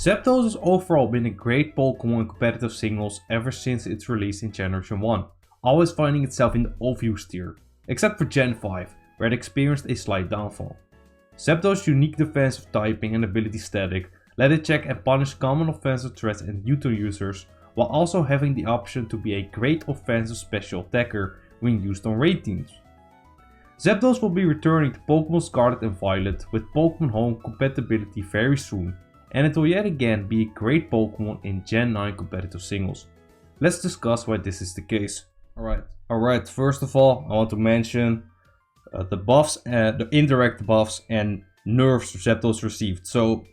Zapdos has overall been a great Pokémon in competitive singles ever since its release in Generation 1, always finding itself in the overused tier, except for Gen 5, where it experienced a slight downfall. Zapdos' unique defensive typing and ability static let it check and punish common offensive threats and Mewtwo users, while also having the option to be a great offensive special attacker when used on raid teams. Zapdos will be returning to Pokémon Scarlet and Violet with Pokémon Home compatibility very soon, and it will yet again be a great Pokémon in Gen 9 competitive singles. Let's discuss why this is the case. Alright, first of all, I want to mention the buffs, the indirect buffs and nerfs Zapdos received. So,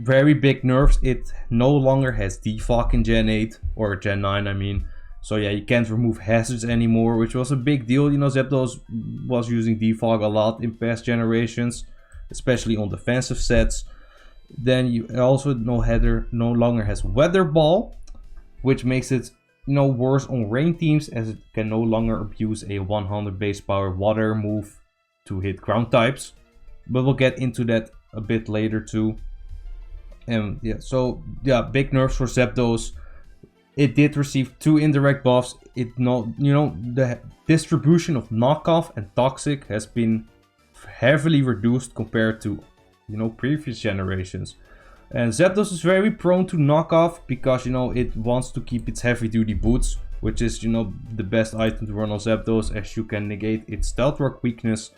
very big nerfs. It no longer has defog in Gen 8, or Gen 9 I mean. So yeah, you can't remove hazards anymore, which was a big deal. You know, Zapdos was using defog a lot in past generations, especially on defensive sets. Then you also no longer has Weather Ball, which makes it worse on rain teams, as it can no longer abuse a 100 base power water move to hit ground types. But we'll get into that a bit later too. And yeah, big nerfs for Zapdos. It did receive 2 indirect buffs. The distribution of knockoff and toxic has been heavily reduced compared to previous generations. And Zapdos is very prone to knockoff because it wants to keep its heavy duty boots, which is the best item to run on Zapdos, as you can negate its stealth rock weakness.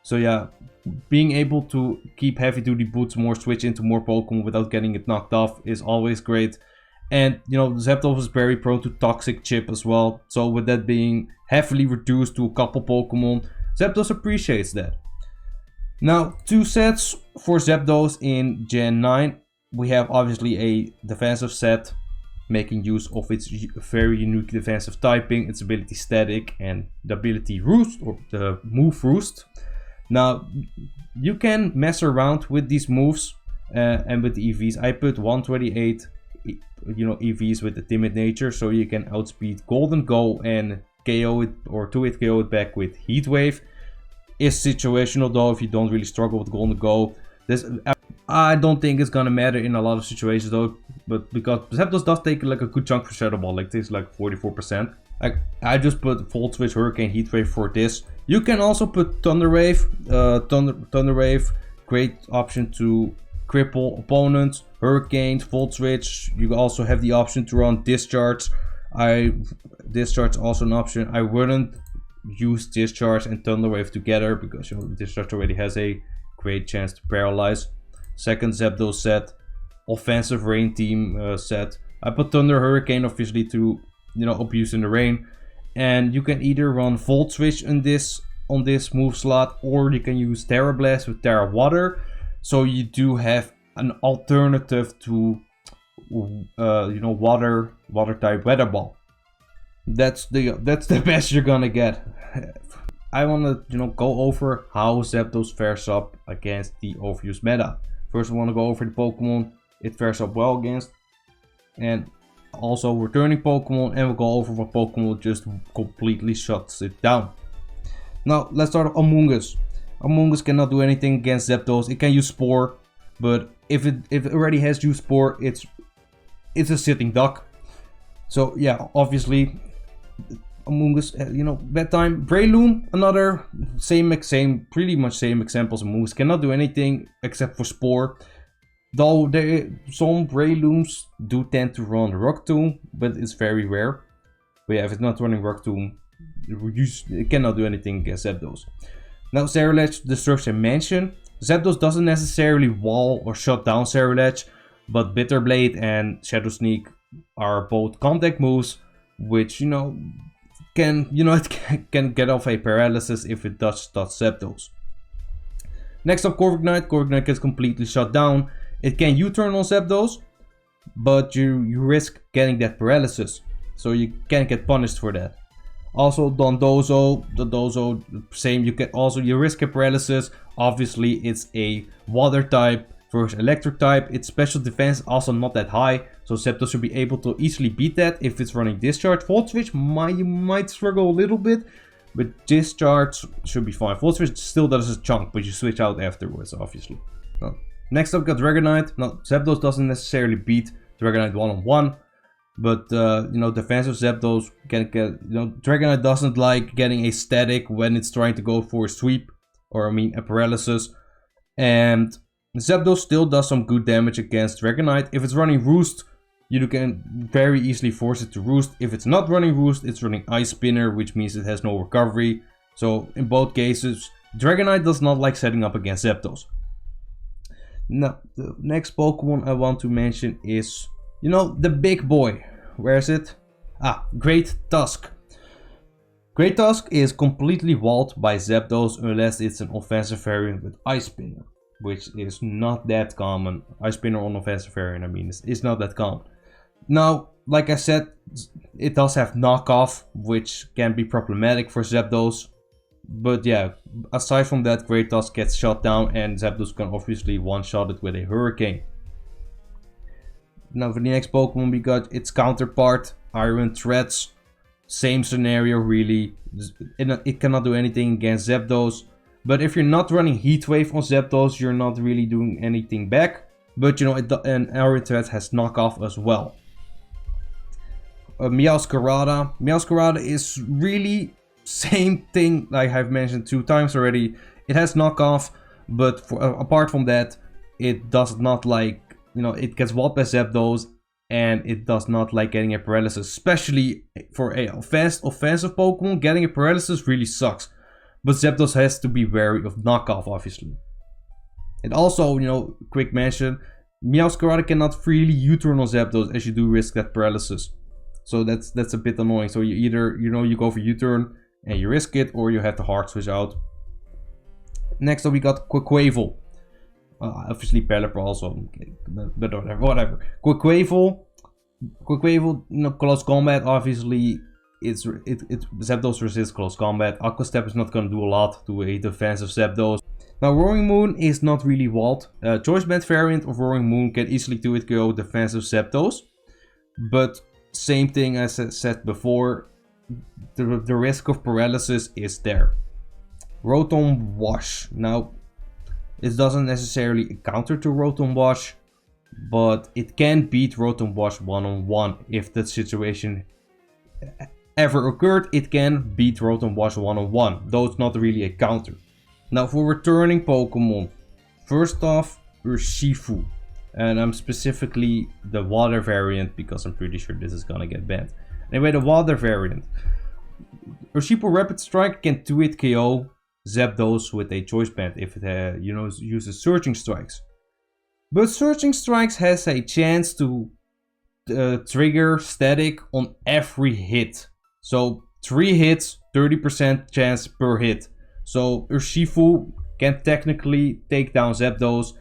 So yeah, being able to keep heavy duty boots switch into more Pokemon without getting it knocked off is always great. And Zapdos is very prone to toxic chip as well. So with that being heavily reduced to a couple Pokemon, Zapdos appreciates that. Now, 2 sets for Zapdos in Gen 9. We have obviously a defensive set, making use of its very unique defensive typing, its ability static, and the ability roost, or the move roost. Now, you can mess around with these moves and with the EVs. I put 128 EVs with the timid nature, so you can outspeed Golden Go and KO it, or 2-hit KO it back with Heat Wave. Is situational though, if you don't really struggle with Golden Go. I don't think it's gonna matter in a lot of situations though, but because Zapdos does take like a good chunk for Shadow Ball, like it takes like 44%. I just put Volt Switch, Hurricane, Heat Wave for this. You can also put Thunder Wave. Thunder Wave, great option to cripple opponents. Hurricane, Volt Switch. You also have the option to run Discharge. Discharge also an option. I wouldn't use Discharge and Thunder Wave together because Discharge already has a great chance to paralyze. Second Zapdos set, offensive rain team set. I put Thunder Hurricane obviously to abuse in the rain, and you can either run Volt Switch on this move slot, or you can use Terra Blast with Terra Water. So you do have an alternative to water type Weather Ball. That's the best you're gonna get. I want to go over how Zapdos fares up against the overused meta. First, I want to go over the Pokemon it fares up well against, and also returning Pokemon, and we'll go over what Pokemon just completely shuts it down. Now let's start with Among Us. Among Us cannot do anything against Zapdos. It can use Spore, but if it already has used Spore, it's a sitting duck. So yeah, obviously Among Us, bedtime. Breloom, another pretty much same examples. Among Us cannot do anything except for Spore. Though some Brelooms do tend to run Rock Tomb, but it's very rare. But yeah, if it's not running Rock Tomb, it cannot do anything against Zapdos. Now, Cerulege, Destruction Mansion. Zapdos doesn't necessarily wall or shut down Cerulege, but Bitter Blade and Shadow Sneak are both contact moves, which it can get off a paralysis if it does touch Zapdos. Next up, Corviknight. Corviknight gets completely shut down. It can U-turn on Zapdos, but you risk getting that paralysis, so you can get punished for that. Also, Dondozo, the Dozo, same. You risk a paralysis. Obviously, it's a water type versus electric type. Its special defense also not that high, so Zapdos should be able to easily beat that if it's running Discharge. Volt Switch you might struggle a little bit, but Discharge should be fine. Volt Switch still does a chunk, but you switch out afterwards, obviously. Next up, got Dragonite. Now, Zapdos doesn't necessarily beat Dragonite one-on-one, but you know, defensive Zapdos can get, you know, Dragonite doesn't like getting a static when it's trying to go for a sweep, or I mean a paralysis, and Zapdos still does some good damage against Dragonite. If it's running Roost, you can very easily force it to Roost. If it's not running Roost, it's running Ice Spinner, which means it has no recovery. So in both cases, Dragonite does not like setting up against Zapdos. Now, the next Pokemon I want to mention is, you know, the big boy. Where is it? Ah, Great Tusk. Great Tusk is completely walled by Zapdos unless it's an offensive variant with Ice Spinner, which is not that common. Ice Spinner on offensive variant, I mean, it's not that common. Now, like I said, it does have knockoff, which can be problematic for Zapdos. But yeah, aside from that, Great Tusk gets shot down and Zapdos can obviously one-shot it with a Hurricane. Now for the next Pokemon, we got its counterpart, Iron Threads. Same scenario really, it cannot do anything against Zapdos. But if you're not running Heat Wave on Zapdos, you're not really doing anything back. But you know, and Iron Threads has knockoff as well. Meowscarada. Meowscarada is really same thing like I've mentioned 2 times already. It has knockoff, but apart from that, it does not like, you know, it gets walled by Zapdos, and it does not like getting a paralysis. Especially for a fast offensive Pokemon, getting a paralysis really sucks. But Zapdos has to be wary of knockoff, obviously. And also, you know, quick mention, Meowscarada cannot freely U-turn on Zapdos, as you do risk that paralysis. So that's a bit annoying. So you either, you know, you go for U-turn and you risk it, or you have to hard switch out. Next up, we got Quaquaval. Obviously Pelipper also, but whatever. Quaquaval, you know, close combat, obviously, Zapdos resists close combat. Aqua Step is not going to do a lot to a defensive Zapdos. Now, Roaring Moon is not really walled. Choice Band variant of Roaring Moon can easily 2-hit KO defensive Zapdos. But same thing as I said before, the risk of paralysis is there. Rotom Wash. Now, it doesn't necessarily counter to Rotom Wash, but it can beat Rotom Wash one-on-one. If that situation ever occurred, it can beat Rotom Wash one-on-one, though it's not really a counter. Now for returning Pokemon, first off, Urshifu. And I'm specifically the water variant because I'm pretty sure this is gonna get banned. Anyway, the water variant. Urshifu Rapid Strike can 2-hit KO Zapdos with a Choice Band if it you know, uses Searching Strikes. But Searching Strikes has a chance to trigger static on every hit. So 3 hits, 30% chance per hit. So Urshifu can technically take down Zapdos,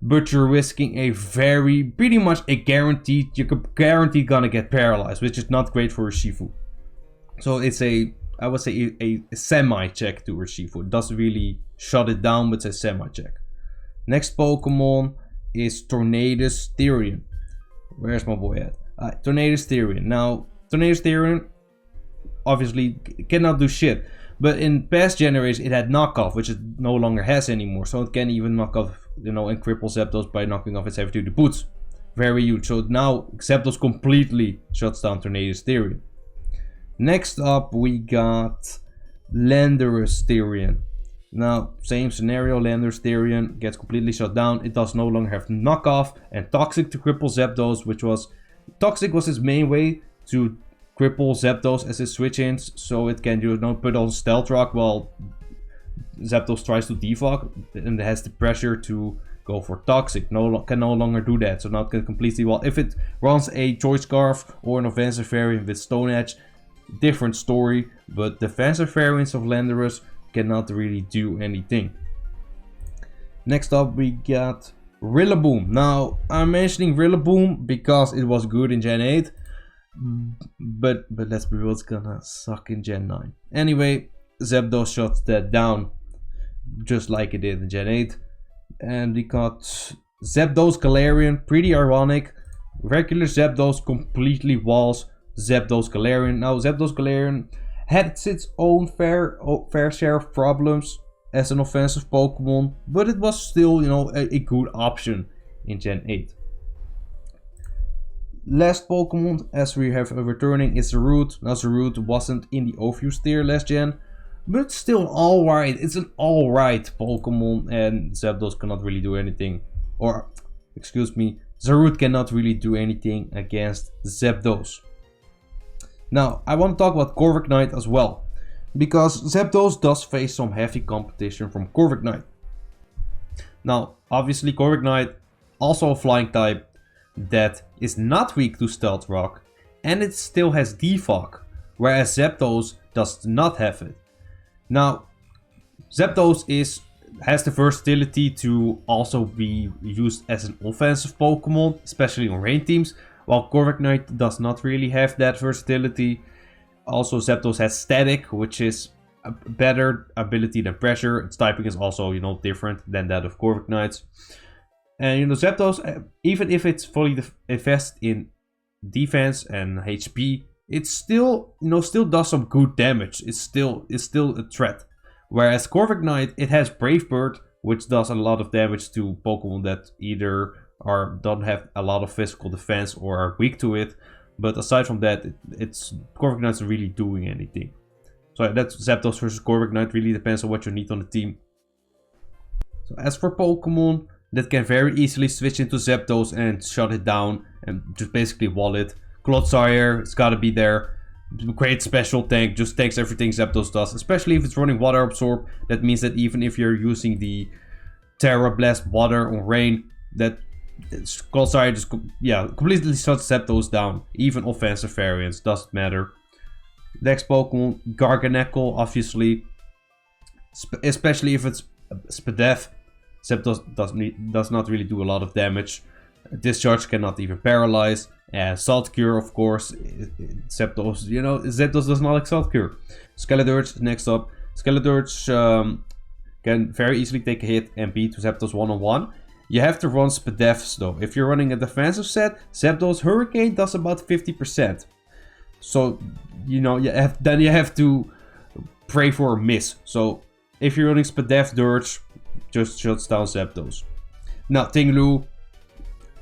but you're risking a pretty much a guaranteed, you're guaranteed gonna get paralyzed, which is not great for Urshifu. So it's I would say a semi-check to Urshifu. It doesn't really shut it down, but it's a semi-check. Next Pokemon is Tornadus Therian. Where's my boy at? Tornadus Therian. Now, Tornadus Therian obviously cannot do shit. But in past generations, it had knockoff, which it no longer has anymore. So it can even knock off, you know, and cripple Zapdos by knocking off its heavy duty boots. Very huge. So now Zapdos completely shuts down Tornadus Therian. Next up, we got Landorus Therian. Now, same scenario, Landorus Therian gets completely shut down. It does no longer have knockoff and Toxic to cripple Zapdos, which was... Toxic was his main way to cripple Zapdos as his switch-ins, so it can, you know, put on Stealth Rock while Zapdos tries to defog, and it has the pressure to go for Toxic. Can no longer do that, so now it can completely wall. If it runs a Choice Scarf or an offensive variant with Stone Edge, different story, but defensive variants of Landorus cannot really do anything. Next up, we got Rillaboom. Now, I'm mentioning Rillaboom because it was good in Gen 8. But let's be real, it's gonna suck in Gen 9. Anyway, Zapdos shuts that down just like it did in Gen 8. And we got Zapdos Galarian, pretty ironic. Regular Zapdos completely walls Zapdos Galarian. Now, Zapdos Galarian had its own fair share of problems. as an offensive Pokemon, but it was still, you know, a good option in Gen 8. Last Pokemon as we have returning is Zarude. Now Zarude wasn't in the OverUsed tier last gen, but still alright. It's an alright Pokemon, and Zapdos cannot really do anything. Or, excuse me, Zarude cannot really do anything against Zapdos. Now, I want to talk about Corviknight as well, because Zapdos does face some heavy competition from Corviknight. Now, obviously Corviknight, also a flying type, that is not weak to Stealth Rock, and it still has Defog, whereas Zapdos does not have it. Now, Zapdos has the versatility to also be used as an offensive Pokemon, especially on rain teams, while Corviknight does not really have that versatility. Also, Zapdos has Static, which is a better ability than Pressure. Its typing is also, you know, different than that of Corviknight's. And, you know, Zapdos, even if it's fully invested in defense and HP, it still, you know, still does some good damage. It's still a threat. Whereas Corviknight, it has Brave Bird, which does a lot of damage to Pokemon that either don't have a lot of physical defense or are weak to it. But aside from that, Corviknight's not really doing anything. So that's Zapdos versus Corviknight. Really depends on what you need on the team. So as for Pokemon that can very easily switch into Zapdos and shut it down and just basically wall it, Clodsire, it's gotta be there. Great special tank, just takes everything Zapdos does, especially if it's running Water Absorb. That means that even if you're using the Terra Blast Water on Rain, that Clodsire just completely shuts Zapdos down. Even offensive variants, doesn't matter. Next Pokemon, Garganacl, obviously. Especially if it's Spadef. Zapdos does not really do a lot of damage. Discharge cannot even paralyze. Salt Cure, of course. Zapdos, you know, Zapdos does not like Salt Cure. Skeledirge next up. Skeledirge can very easily take a hit and beat Zapdos one-on-one. You have to run Spadefs though. If you're running a defensive set, Zapdos Hurricane does about 50%. So, you know, then you have to pray for a miss. So, if you're running Spadef Dirge, just shuts down Zapdos. Now, Tinglu.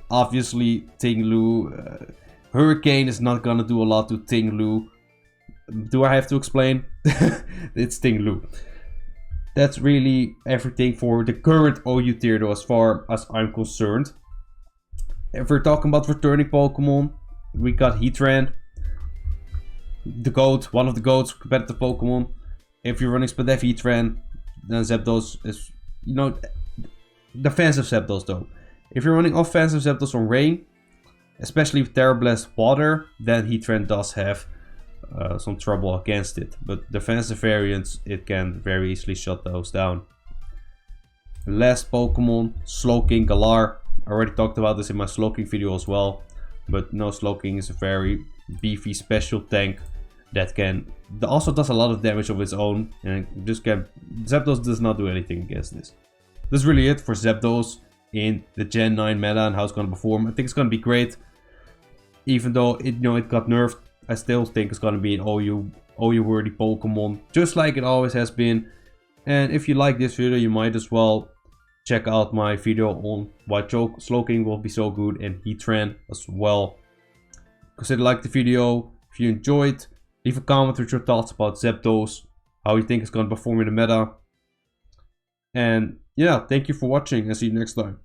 Obviously, Tinglu. Hurricane is not gonna do a lot to Tinglu. Do I have to explain? It's Tinglu. That's really everything for the current OU tier though, as far as I'm concerned. If we're talking about returning Pokemon, we got Heatran. The GOAT, one of the GOATs, competitive Pokemon. If you're running Spadef Heatran, then Zapdos is, you know, defensive Zapdos though. If you're running offensive Zapdos on Rain, especially with Terra Blast Water, then Heatran does have some trouble against it. But defensive variants, it can very easily shut those down. Last Pokemon, Slowking Galar. I already talked about this in my Slowking video as well. But no, Slowking is a very beefy special tank that also does a lot of damage of its own. And Zapdos does not do anything against this. That's really it for Zapdos in the Gen 9 meta and how it's going to perform. I think it's going to be great. Even though it got nerfed, I still think it's going to be an OU worthy Pokemon, just like it always has been. And if you like this video, you might as well check out my video on why Slowking will be so good and Heatran as well. Consider like the video. If you enjoyed, leave a comment with your thoughts about Zapdos, how you think it's going to perform in the meta. And yeah, thank you for watching and see you next time.